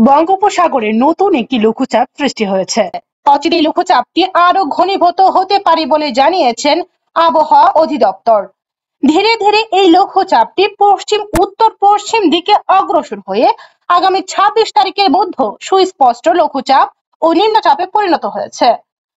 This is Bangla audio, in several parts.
বঙ্গোপসাগরে নতুন একটি লঘুচাপ সৃষ্টি হয়েছে। অচিরে লঘুচাপটি আরো ঘনীভূত হতে পারে বলে জানিয়েছেন আবহাওয়া অধিদপ্তর। ধীরে ধীরে এই লঘুচাপটি পশ্চিম উত্তর পশ্চিম দিকে অগ্রসর হয়ে আগামী 26 তারিখের মধ্যে সুস্পষ্ট লঘুচাপ ও নিম্নচাপে পরিণত হয়েছে।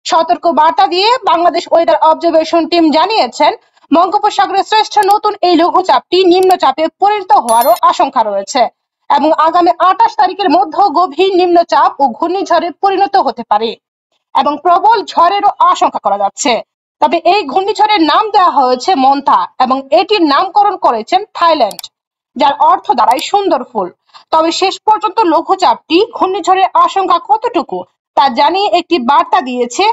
সতর্ক বার্তা দিয়ে বাংলাদেশ ওয়েদার অবজারভেশন টিম জানিয়েছেন, বঙ্গোপসাগরের শ্রেষ্ঠ নতুন এই লঘুচাপটি নিম্নচাপে পরিণত হওয়ারও আশঙ্কা রয়েছে এবং আগামী 28 তারিখের মধ্যে গভীর নিম্নচাপ ও ঘূর্ণিঝড়ে পরিণত হতে পারে এবং প্রবল ঝড়েরও আশঙ্কা করা যাচ্ছে। তবে এই ঘূর্ণিঝড়ের নাম দেওয়া হয়েছে মন্থা এবং এটির নামকরণ করেছেন থাইল্যান্ড, যার অর্থ দাঁড়ায় সুন্দর ফুল। তবে শেষ পর্যন্ত লঘুচাপটি ঘূর্ণিঝড়ের আশঙ্কা কতটুকু তা জানিয়ে একটি বার্তা দিয়েছে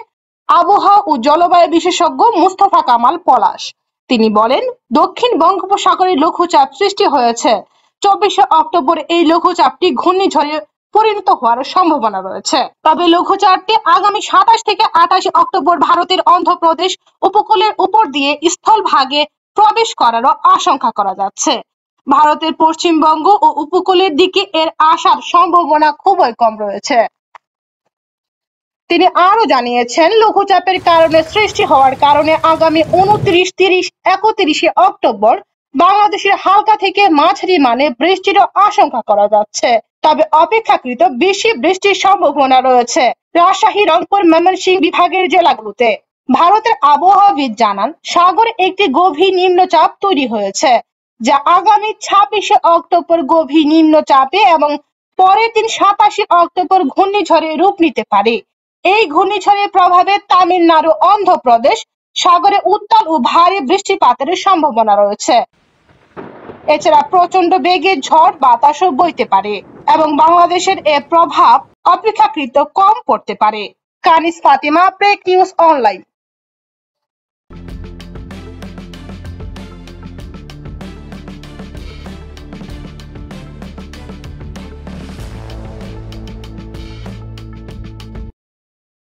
আবহাওয়া ও জলবায়ু বিশেষজ্ঞ মুস্তফা কামাল পলাশ। তিনি বলেন, দক্ষিণ বঙ্গোপসাগরে লঘুচাপ সৃষ্টি হয়েছে। 24 অক্টোবর এই লঘুচাপটি ঘূর্ণিঝড়ে পরিণত হওয়ার সম্ভাবনা রয়েছে। তবে লঘুচাপটি আগামী 27 থেকে 28 অক্টোবর ভারতের অন্ধ্রপ্রদেশ উপকূলের উপর দিয়ে স্থলভাগে প্রবেশ করারও আশঙ্কা করা যাচ্ছে। ভারতের পশ্চিমবঙ্গ ও উপকূলের দিকে এর আসার সম্ভাবনা খুবই কম রয়েছে। তিনি আরো জানিয়েছেন, লঘুচাপের কারণে সৃষ্টি হওয়ার কারণে আগামী 29, 30, 31 অক্টোবর বাংলাদেশের হালকা থেকে মাঝারি মানে বৃষ্টিরও আশঙ্কা করা যাচ্ছে। তবে অপেক্ষাকৃত বেশি বৃষ্টির সম্ভাবনা রয়েছে রাজশাহী, রংপুর, ময়মনসিংহ বিভাগের জেলাগুলোতে। ভারতের আবহাওয়াবিদ জানান, সাগরে একটি গভীর নিম্নচাপ তৈরি হয়েছে, যা আগামী 26 অক্টোবর গভীর নিম্নচাপে এবং পরের দিন 27 অক্টোবর ঘূর্ণিঝড়ে রূপ নিতে পারে। এই ঘূর্ণিঝড়ের প্রভাবে তামিলনাড়ু, অন্ধ্রপ্রদেশ সাগরে উত্তাল ও ভারী বৃষ্টিপাতের সম্ভাবনা রয়েছে। এছাড়া প্রচন্ড বেগে ঝড় বাতাসও বইতে পারে এবং বাংলাদেশের এর প্রভাব অপেক্ষাকৃত কম পড়তে পারে। কানিজ ফাতিমা, প্রেক নিউজ অনলাইন।